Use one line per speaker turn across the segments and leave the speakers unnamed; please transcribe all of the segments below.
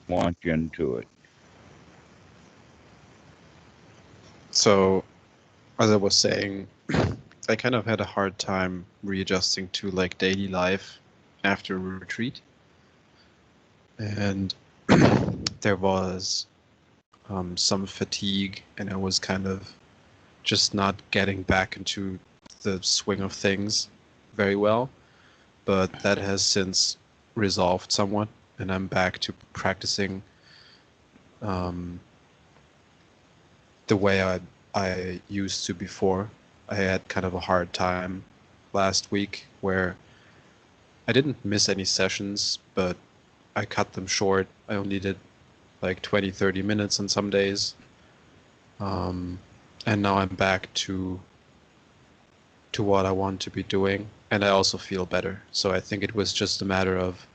launch into it.
So, as I was saying, I kind of had a hard time readjusting to like daily life after a retreat. And there was some fatigue, and I was kind of just not getting back into the swing of things very well. But that has since resolved somewhat, and I'm back to practicing um, the way I used to before. I had kind of a hard time last week where I didn't miss any sessions, but I cut them short. I only did like 20, 30 minutes on some days. Um, and now I'm back to what I want to be doing, and I also feel better. So I think it was just a matter of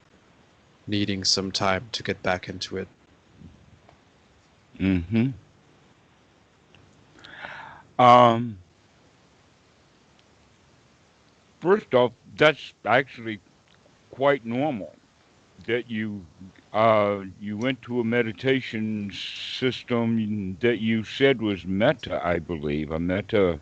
needing some time to get back into it.
Mm-hmm. Um, First off, that's actually quite normal that you went to a meditation system that you said was metta, I believe, a metta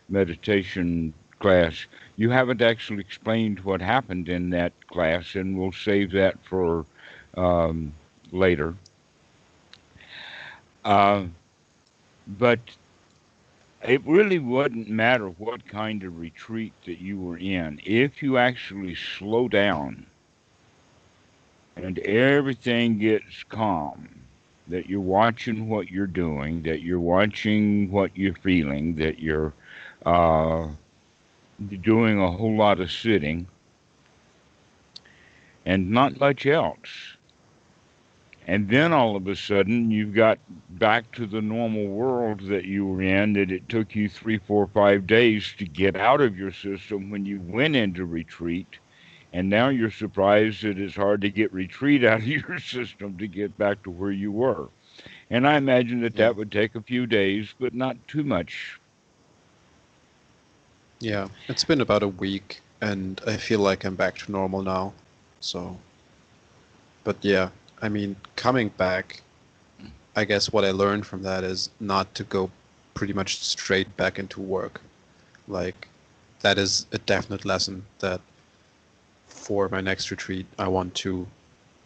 meditation class. You haven't actually explained what happened in that class, and we'll save that for um, later. Uh, but it really wouldn't matter what kind of retreat that you were in. If you actually slow down and everything gets calm, that you're watching what you're doing, that you're watching what you're feeling, that you're uh, doing a whole lot of sitting and not much else. And then all of a sudden, you've got back to the normal world that you were in, that it took you 3, 4, 5 days to get out of your system when you went into retreat. And now you're surprised that it's hard to get retreat out of your system to get back to where you were. And I imagine that
Yeah.
that would take a few days, but not too much.
Yeah. It's been about a week, and I feel like I'm back to normal now. So, but yeah, I mean, coming back, I guess what I learned from that is not to go pretty much straight back into work. Like, that is a definite lesson that for my next retreat, I want to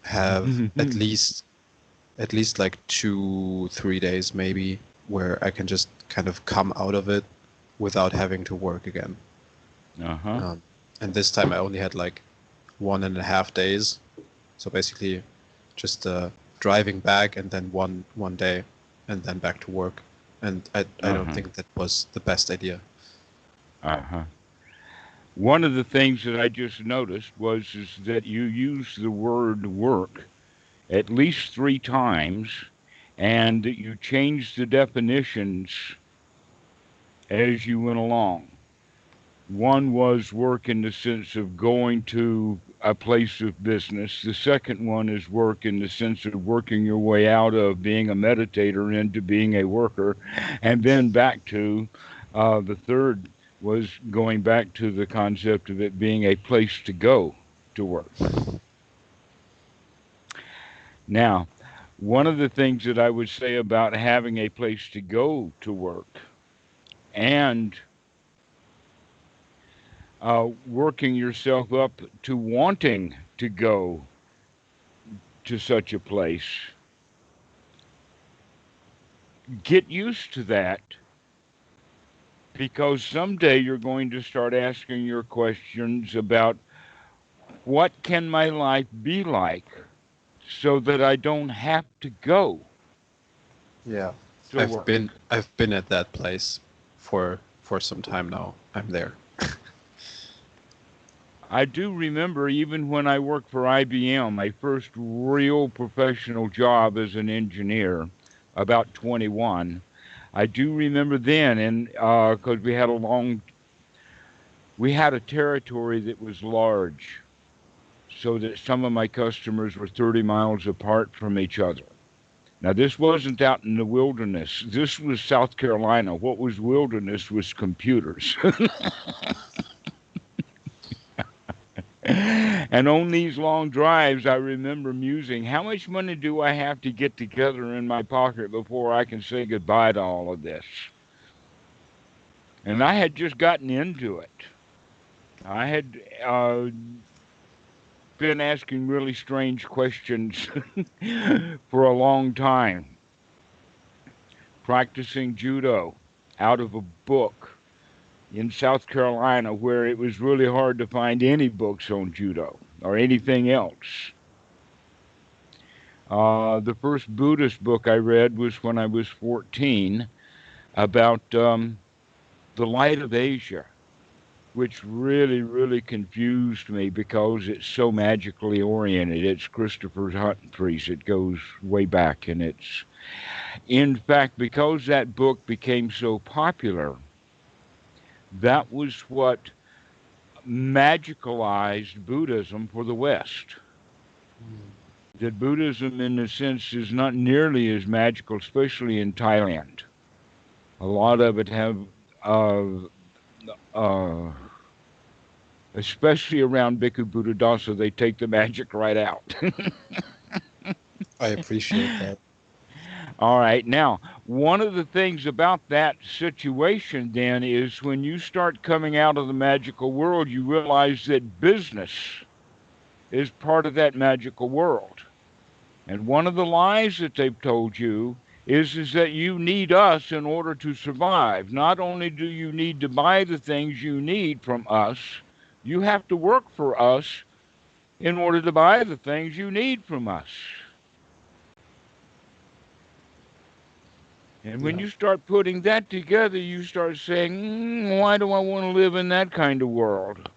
have at least like 2, 3 days maybe where I can just kind of come out of it without having to work again.
Uh-huh.
Um, and this time I only had like 1.5 days, so basically just driving back and then one day and then back to work. And I don't
Uh-huh.
think that was the best idea.
Uh-huh. One of the things that I just noticed was is that you use the word work at least 3 times, and that you changed the definitions as you went along. One was work in the sense of going to a place of business. The second one is work in the sense of working your way out of being a meditator into being a worker. And then back to the third was going back to the concept of it being a place to go to work. Now, one of the things that I would say about having a place to go to work and working yourself up to wanting to go to such a place, get used to that, because someday you're going to start asking your questions about what can my life be like so that I don't have to go
Yeah.
to work.
I've been at that place for some time now. I'm there.
I do remember even when I worked for IBM, my first real professional job as an engineer, about 21. I do remember then, and because we had a territory that was large, so that some of my customers were 30 miles apart from each other. Now, this wasn't out in the wilderness. This was South Carolina. What was wilderness was computers. And on these long drives, I remember musing, how much money do I have to get together in my pocket before I can say goodbye to all of this? And I had just gotten into it. I had been asking really strange questions for a long time, practicing judo out of a book in South Carolina where it was really hard to find any books on judo or anything else. The first Buddhist book I read was when I was 14 about the light of Asia, which really, really confused me because it's so magically oriented. It's Christopher Humphrey's. It goes way back, and it's, in fact, because that book became so popular, that was what magicalized Buddhism for the West. That Buddhism, in a sense, is not nearly as magical, especially in Thailand. A lot of it have, uh, uh, especially around Bhikkhu Buddhadasa, they take the magic right out.
I appreciate that.
All right. Now, one of the things about that situation then is when you start coming out of the magical world, you realize that business is part of that magical world. And one of the lies that they've told you is that you need us in order to survive. Not only do you need to buy the things you need from us, you have to work for us in order to buy the things you need from us. And when
Yeah.
you start putting that together, you start saying, why do I want to live in that kind of world?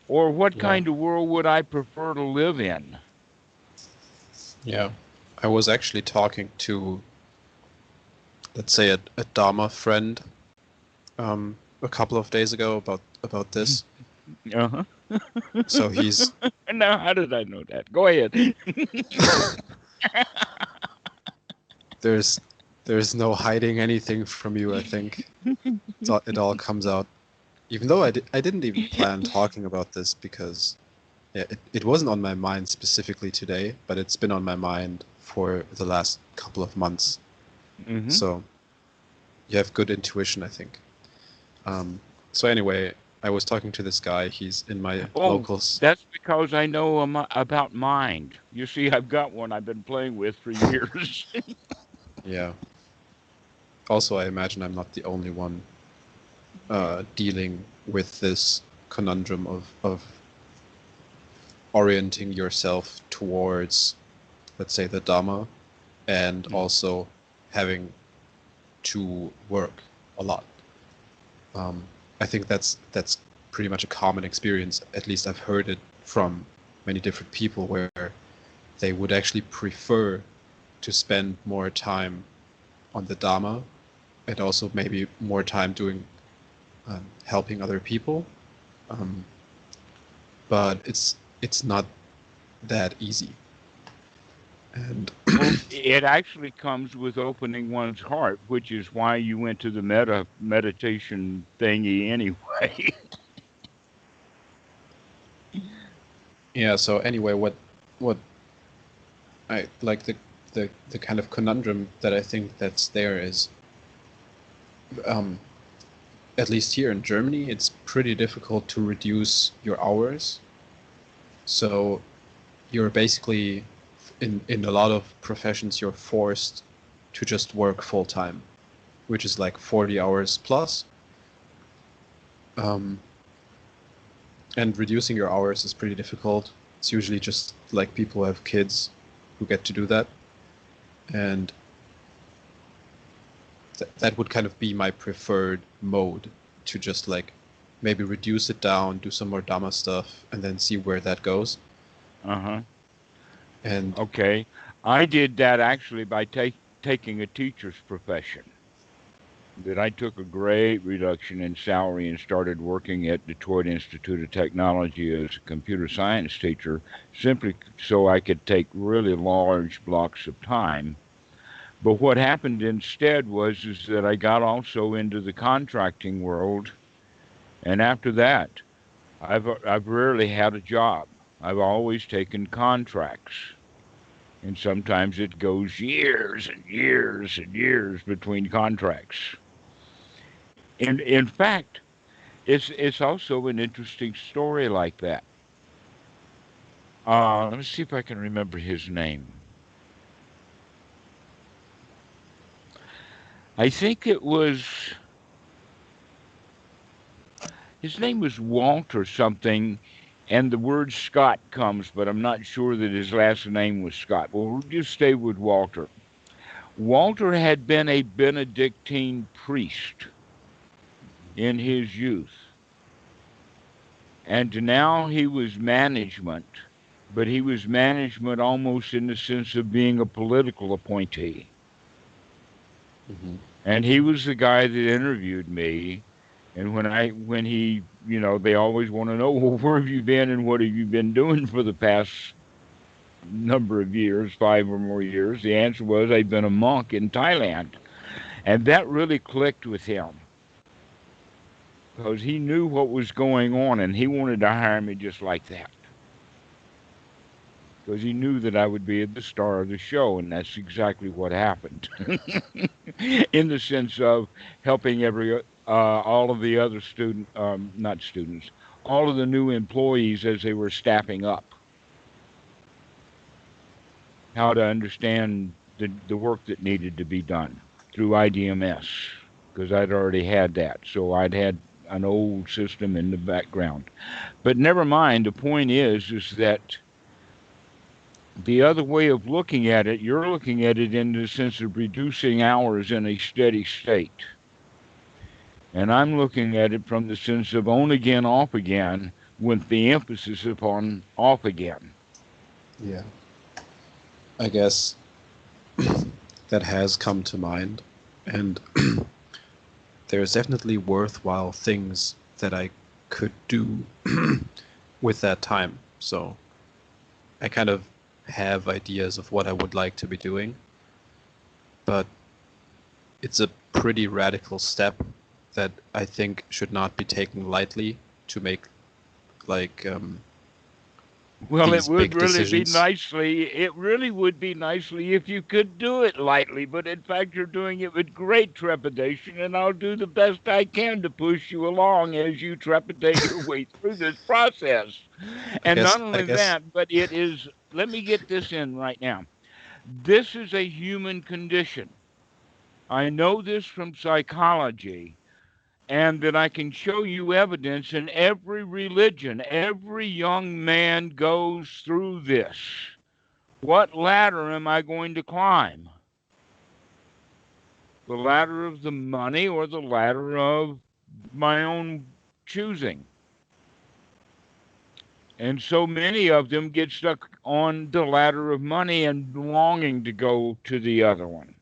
Or what
Yeah.
kind of world would I prefer to live in?
Yeah. I was actually talking to, let's say, a Dharma friend a couple of days ago about this.
Uh-huh.
So he's
Now, how did I know that? Go ahead.
there's no hiding anything from you, I think. It all comes out. Even though I didn't even plan talking about this because yeah, it wasn't on my mind specifically today, but it's been on my mind for the last couple of months.
Hmm.
So you have good intuition, I think. So anyway, I was talking to this guy. He's in my
Oh,
locals.
that's because I know about mind. You see, I've got one I've been playing with for years.
Yeah. Also, I imagine I'm not the only one dealing with this conundrum of orienting yourself towards, let's say, the Dhamma, and also having to work a lot. I think that's pretty much a common experience. At least I've heard it from many different people where they would actually prefer to spend more time on the Dhamma and also maybe more time doing helping other people. Um, but it's not that easy. And
Well, it actually comes with opening one's heart, which is why you went to the meditation thingy anyway.
yeah, so anyway, what I like the kind of conundrum that I think that's there is um, at least here in Germany, it's pretty difficult to reduce your hours. So you're basically in a lot of professions you're forced to just work full time, which is like 40 hours plus. Um, and reducing your hours is pretty difficult. It's usually just like people who have kids who get to do that. And that would kind of be my preferred mode, to just like maybe reduce it down, do some more Dhamma stuff, and then see where that goes.
Uh-huh.
And
Okay. I did that actually by taking a teacher's profession. That I took a great reduction in salary and started working at Detroit Institute of Technology as a computer science teacher, simply so I could take really large blocks of time. But what happened instead was is that I got also into the contracting world, and after that, I've rarely had a job. I've always taken contracts. And sometimes it goes years and years and years between contracts. And in fact, it's also an interesting story like that. Let me see if I can remember his name. I think it was his name was Walt or something, and the word Scott comes, but I'm not sure that his last name was Scott. Well, we'll just stay with Walter. Walter had been a Benedictine priest in his youth, and now he was management, but he was management almost in the sense of being a political appointee.
Hmm.
And he was the guy that interviewed me. And when he, they always want to know, well, where have you been and what have you been doing for the past number of years, 5 or more years? The answer was, I've been a monk in Thailand. And that really clicked with him because he knew what was going on and he wanted to hire me just like that. Because he knew that I would be the star of the show, and that's exactly what happened. In the sense of helping all of the other not students, all of the new employees as they were staffing up, how to understand the work that needed to be done through IDMS, because I'd already had that. So I'd had an old system in the background. But never mind, the point is that the other way of looking at it, you're looking at it in the sense of reducing hours in a steady state. And I'm looking at it from the sense of on again, off again, with the emphasis upon off again.
Yeah. I guess that has come to mind. And there's definitely worthwhile things that I could do with that time. So I kind of have ideas of what I would like to be doing, but it's a pretty radical step that I think should not be taken lightly to make like
Well,
these big decisions.
it really would be nicely if you could do it lightly, but in fact, you're doing it with great trepidation, and I'll do the best I can to push you along as you trepidate your way through this process.
I
And
guess
not
I
only
guess
that, but it is, let me get this in right now. This is a human condition. I know this from psychology, and that I can show you evidence in every religion. Every young man goes through this. What ladder am I going to climb? The ladder of the money or the ladder of my own choosing? And so many of them get stuck on the ladder of money and longing to go to the other one.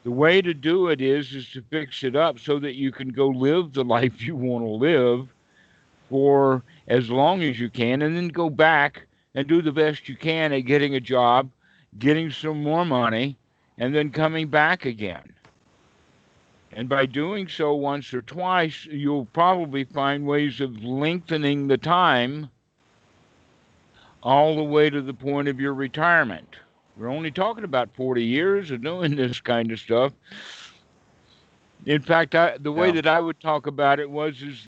The way to do it is to fix it up so that you can go live the life you want to live for as long as you can, and then go back and do the best you can at getting a job, getting some more money, and then coming back again. And by doing so once or twice, you'll probably find ways of lengthening the time all the way to the point of your retirement. We're only talking about 40 years of doing this kind of stuff. In fact, the way
yeah.
that I would talk about it was is